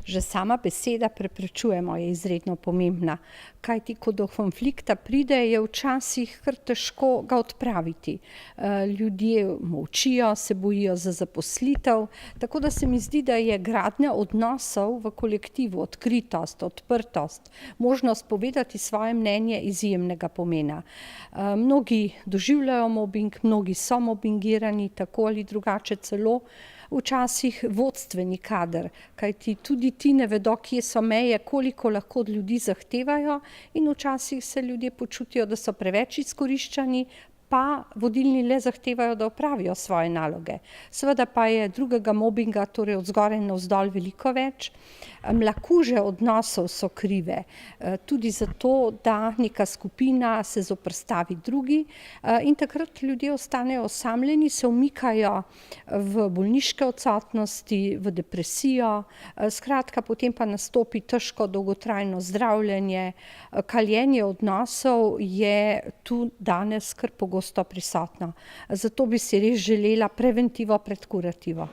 Že sama beseda preprečujemo je izredno pomembna, kajti ko do konflikta pride, je včasih kar težko ga odpraviti. Ljudje molčijo, se bojijo za zaposlitev, tako da se mi zdi, da je gradnja odnosov v kolektivu, odkritost, odprtost, možnost povedati svoje mnenje izjemnega pomena. Mnogi doživljajo mobing, mnogi so mobingirani, tako ali drugače celo, včasih vodstveni kader, kajti tudi ti ne vedo, kje so meje, koliko lahko od ljudi zahtevajo in včasih se ljudje počutijo, da so preveč izkoriščani, pa vodilni le zahtevajo, da opravijo svoje naloge. Seveda pa je drugega mobinga, torej od zgoraj navzdol, veliko več. Mlakuže odnosov so krive, tudi zato, da neka skupina se zoperstavi drugi, in takrat ljudje ostanejo osamljeni, se umikajo v bolniške odsotnosti, v depresijo, skratka, potem pa nastopi težko dolgotrajno zdravljenje. Kaljenje odnosov je tu danes kar pogosto prisotno. Zato bi si res želela preventivo pred kurativo.